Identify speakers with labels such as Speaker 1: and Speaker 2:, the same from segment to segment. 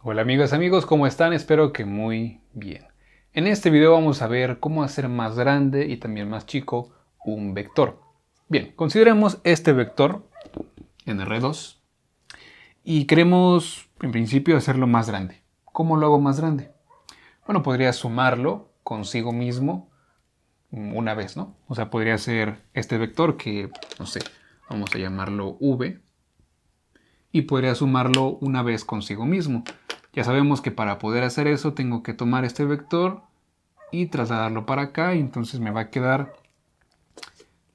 Speaker 1: Hola amigos, ¿cómo están? Espero que muy bien. En este video vamos a ver cómo hacer más grande y también más chico un vector. Bien, consideremos este vector en R2 y queremos en principio hacerlo más grande. ¿Cómo lo hago más grande? Bueno, podría sumarlo consigo mismo una vez, ¿no? O sea, podría ser este vector que, no sé, vamos a llamarlo V y podría sumarlo una vez consigo mismo. Ya sabemos que para poder hacer eso tengo que tomar este vector y trasladarlo para acá y entonces me va a quedar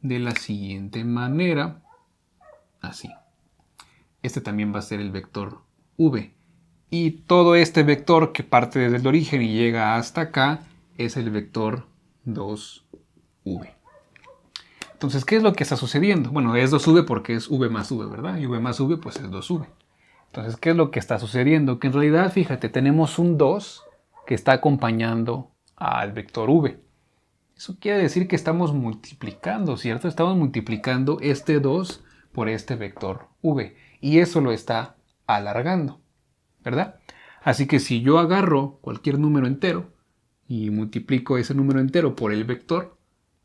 Speaker 1: de la siguiente manera, así. Este también va a ser el vector V. Y todo este vector que parte desde el origen y llega hasta acá es el vector 2V. Entonces, ¿qué es lo que está sucediendo? Bueno, es 2V porque es V más V, ¿verdad? Y V más V pues es 2V. Entonces, ¿qué es lo que está sucediendo? Que en realidad, fíjate, tenemos un 2 que está acompañando al vector v. Eso quiere decir que estamos multiplicando, ¿cierto? Estamos multiplicando este 2 por este vector v. Y eso lo está alargando, ¿verdad? Así que si yo agarro cualquier número entero y multiplico ese número entero por el vector,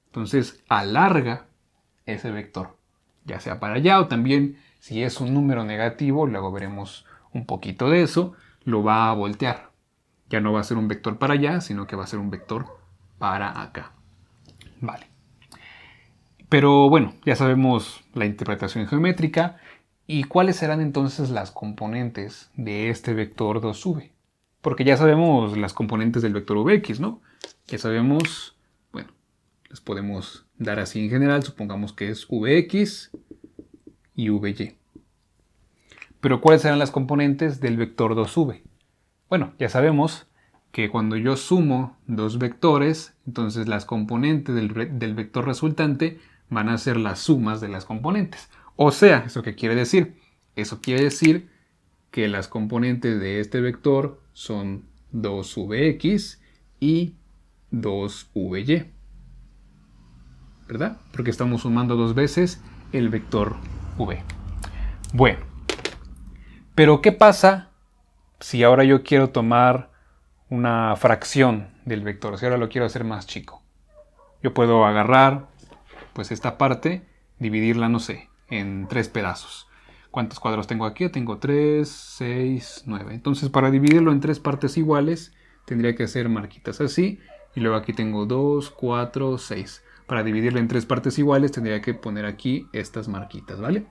Speaker 1: entonces alarga ese vector, ya sea para allá o también si es un número negativo, luego veremos un poquito de eso, lo va a voltear. Ya no va a ser un vector para allá, sino que va a ser un vector para acá. Vale. Pero bueno, ya sabemos la interpretación geométrica y cuáles serán entonces las componentes de este vector 2v. Porque ya sabemos las componentes del vector vx, ¿no? Ya sabemos, bueno, las podemos dar así en general, supongamos que es vx y vy. Pero ¿cuáles serán las componentes del vector 2v? Bueno, ya sabemos que cuando yo sumo dos vectores, entonces las componentes del vector resultante van a ser las sumas de las componentes. O sea, ¿eso qué quiere decir? Eso quiere decir que las componentes de este vector son 2vx y 2vy. ¿Verdad? Porque estamos sumando dos veces el vector v. Bueno, pero ¿qué pasa si ahora yo quiero tomar una fracción del vector, si ahora lo quiero hacer más chico? Yo puedo agarrar pues esta parte, dividirla, no sé, en tres pedazos. ¿Cuántos cuadros tengo aquí? Tengo 3, 6, 9. Entonces para dividirlo en tres partes iguales tendría que hacer marquitas así. Y luego aquí tengo 2, 4, 6. Para dividirlo en tres partes iguales tendría que poner aquí estas marquitas, ¿vale?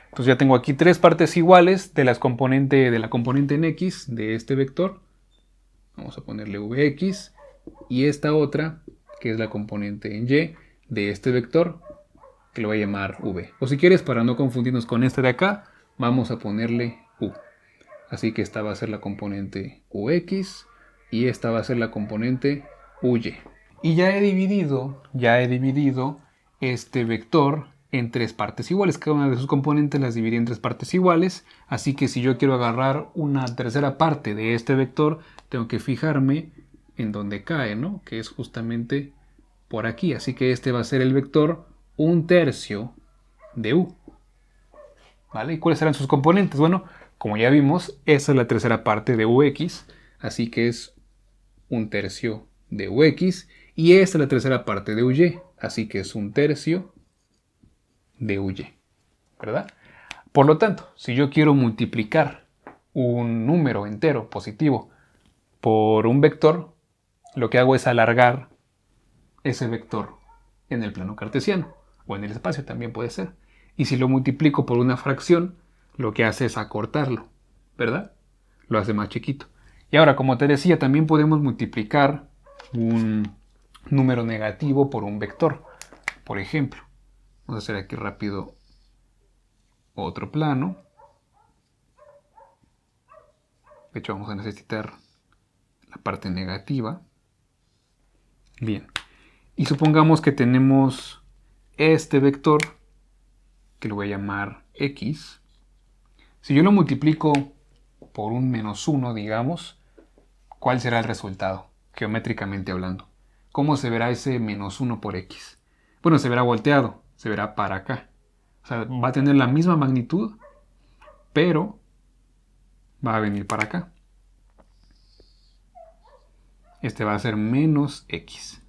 Speaker 1: Entonces ya tengo aquí tres partes iguales de la componente en x de este vector. Vamos a ponerle vx. Y esta otra, que es la componente en y de este vector, que lo voy a llamar v. O si quieres, para no confundirnos con este de acá, vamos a ponerle u. Así que esta va a ser la componente ux y esta va a ser la componente uy. Y ya he dividido este vector en tres partes iguales. Cada una de sus componentes las dividí en tres partes iguales. Así que si yo quiero agarrar una tercera parte de este vector, tengo que fijarme en donde cae, ¿no? Que es justamente por aquí. Así que este va a ser el vector 1/3 de u. ¿Vale? ¿Y cuáles serán sus componentes? Bueno, como ya vimos, esa es la tercera parte de ux. Así que es 1/3 de ux. Y esta es la tercera parte de uy. Así que es 1/3 de uy. ¿Verdad? Por lo tanto, si yo quiero multiplicar un número entero positivo por un vector, lo que hago es alargar ese vector en el plano cartesiano o en el espacio también puede ser. Y si lo multiplico por una fracción, lo que hace es acortarlo, ¿verdad? Lo hace más chiquito. Y ahora, como te decía, también podemos multiplicar un número negativo por un vector. Por ejemplo, vamos a hacer aquí rápido otro plano. De hecho, vamos a necesitar la parte negativa. Bien. Y supongamos que tenemos este vector, que lo voy a llamar x. Si yo lo multiplico por un -1, digamos, ¿cuál será el resultado, geométricamente hablando? ¿Cómo se verá ese -1 por x? Bueno, se verá volteado, se verá para acá. O sea, va a tener la misma magnitud, pero va a venir para acá. Este va a ser menos x.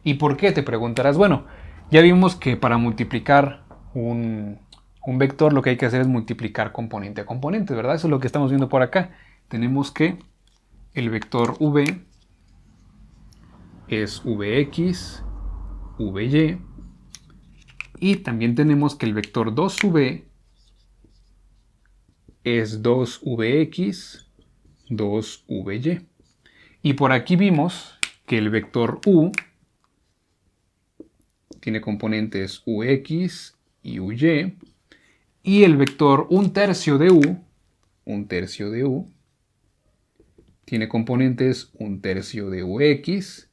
Speaker 1: ¿Y por qué? Te preguntarás. Bueno, ya vimos que para multiplicar un vector lo que hay que hacer es multiplicar componente a componente, ¿verdad? Eso es lo que estamos viendo por acá. Tenemos que el vector v es vx, vy, y también tenemos que el vector 2v es 2vx, 2vy. Y por aquí vimos que el vector u tiene componentes ux y uy, y el vector 1/3 de u, 1/3 de u, tiene componentes 1/3 de ux,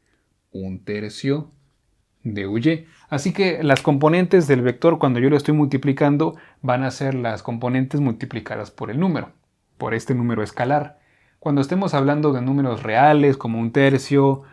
Speaker 1: 1/3 de uy. Así que las componentes del vector, cuando yo lo estoy multiplicando, van a ser las componentes multiplicadas por el número, por este número escalar. Cuando estemos hablando de números reales, como 1/3,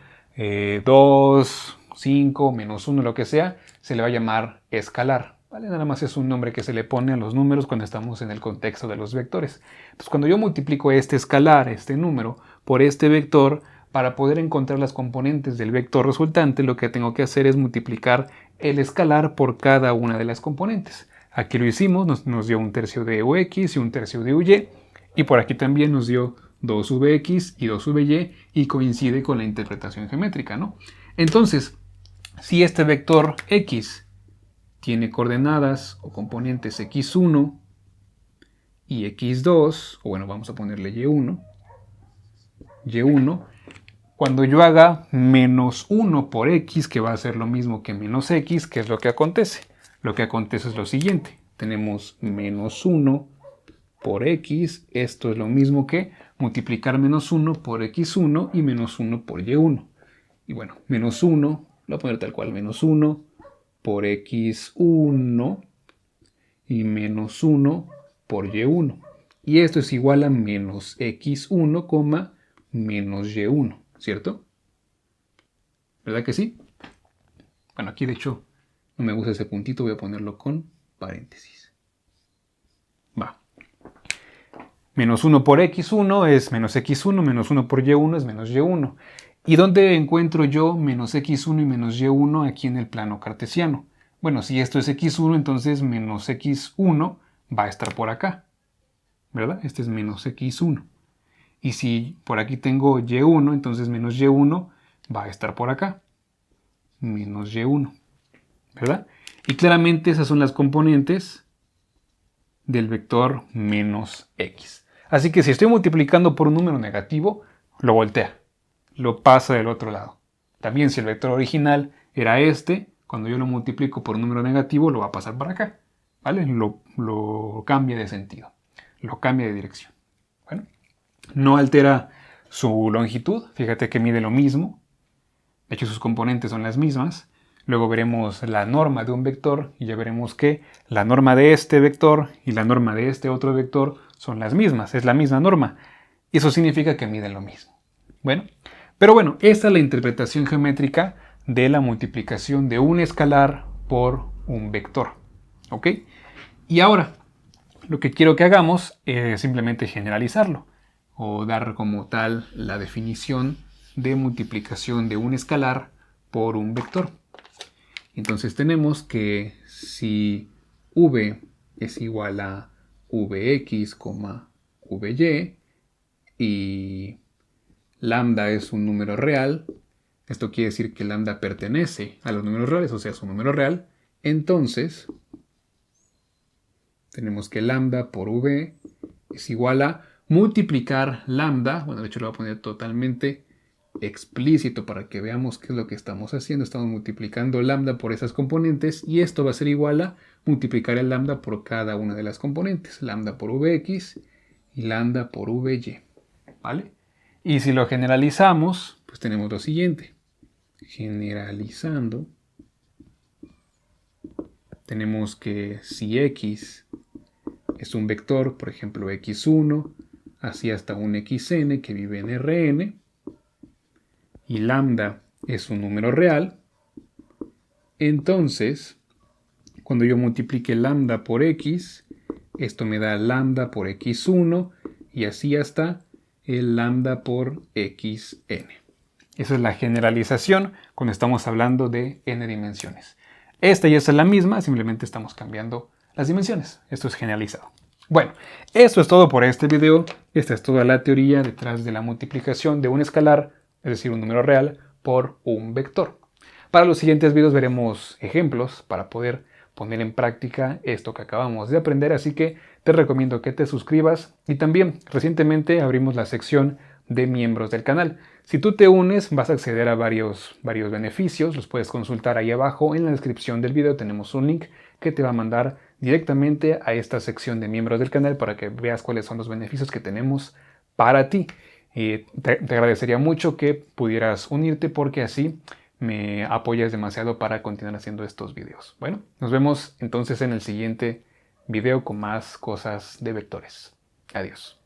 Speaker 1: 2, 5, -1, lo que sea, se le va a llamar escalar, ¿vale? Nada más es un nombre que se le pone a los números cuando estamos en el contexto de los vectores. Entonces, cuando yo multiplico este escalar, este número, por este vector, para poder encontrar las componentes del vector resultante, lo que tengo que hacer es multiplicar el escalar por cada una de las componentes. Aquí lo hicimos, nos dio 1/3 de ux y 1/3 de uy, y por aquí también nos dio 2vx y 2vy, y coincide con la interpretación geométrica, ¿no? Entonces, si este vector x tiene coordenadas o componentes x1 y x2, o bueno, vamos a ponerle y1, cuando yo haga -1 por x, que va a ser lo mismo que menos x, ¿qué es lo que acontece? Lo que acontece es lo siguiente. Tenemos -1 por x, esto es lo mismo que multiplicar -1 por x1 y -1 por y1. Y bueno, -1, lo voy a poner tal cual, -1 por x1 y -1 por y1. Y esto es igual a menos x1, menos y1, ¿cierto? ¿Verdad que sí? Bueno, aquí de hecho no me gusta ese puntito, voy a ponerlo con paréntesis. Va. -1 por x1 es menos x1, -1 por y1 es menos y1. ¿Y dónde encuentro yo menos x1 y menos y1 aquí en el plano cartesiano? Bueno, si esto es x1, entonces menos x1 va a estar por acá, ¿verdad? Este es menos x1. Y si por aquí tengo y1, entonces menos y1 va a estar por acá, menos y1, ¿verdad? Y claramente esas son las componentes del vector menos x. Así que si estoy multiplicando por un número negativo, lo voltea, lo pasa del otro lado. También si el vector original era este, cuando yo lo multiplico por un número negativo, lo va a pasar para acá, ¿vale? Lo cambia de sentido, lo cambia de dirección. Bueno, no altera su longitud, fíjate que mide lo mismo, de hecho sus componentes son las mismas. Luego veremos la norma de un vector y ya veremos que la norma de este vector y la norma de este otro vector son las mismas, es la misma norma. Y eso significa que miden lo mismo. Bueno, pero bueno, esta es la interpretación geométrica de la multiplicación de un escalar por un vector. ¿Ok? Y ahora, lo que quiero que hagamos es simplemente generalizarlo o dar como tal la definición de multiplicación de un escalar por un vector. Entonces tenemos que si v es igual a vx, vy y lambda es un número real, esto quiere decir que lambda pertenece a los números reales, o sea, es un número real, entonces tenemos que lambda por v es igual a multiplicar lambda, bueno, de hecho lo voy a poner totalmente explícito para que veamos qué es lo que estamos haciendo. Estamos multiplicando lambda por esas componentes y esto va a ser igual a multiplicar el lambda por cada una de las componentes. Lambda por vx y lambda por vy. ¿Vale? Y si lo generalizamos, pues tenemos lo siguiente. Generalizando, tenemos que si x es un vector, por ejemplo x1, así hasta un xn que vive en Rn, y lambda es un número real, entonces cuando yo multiplique lambda por x, esto me da lambda por x1 y así hasta el lambda por xn. Esa es la generalización cuando estamos hablando de n dimensiones. Esta ya es la misma, simplemente estamos cambiando las dimensiones. Esto es generalizado. Bueno, eso es todo por este video. Esta es toda la teoría detrás de la multiplicación de un escalar, es decir, un número real, por un vector. Para los siguientes videos veremos ejemplos para poder poner en práctica esto que acabamos de aprender, así que te recomiendo que te suscribas y también recientemente abrimos la sección de miembros del canal. Si tú te unes vas a acceder a varios beneficios, los puedes consultar ahí abajo en la descripción del video, tenemos un link que te va a mandar directamente a esta sección de miembros del canal para que veas cuáles son los beneficios que tenemos para ti. Te agradecería mucho que pudieras unirte porque así me apoyas demasiado para continuar haciendo estos videos. Bueno, nos vemos entonces en el siguiente video con más cosas de vectores. Adiós.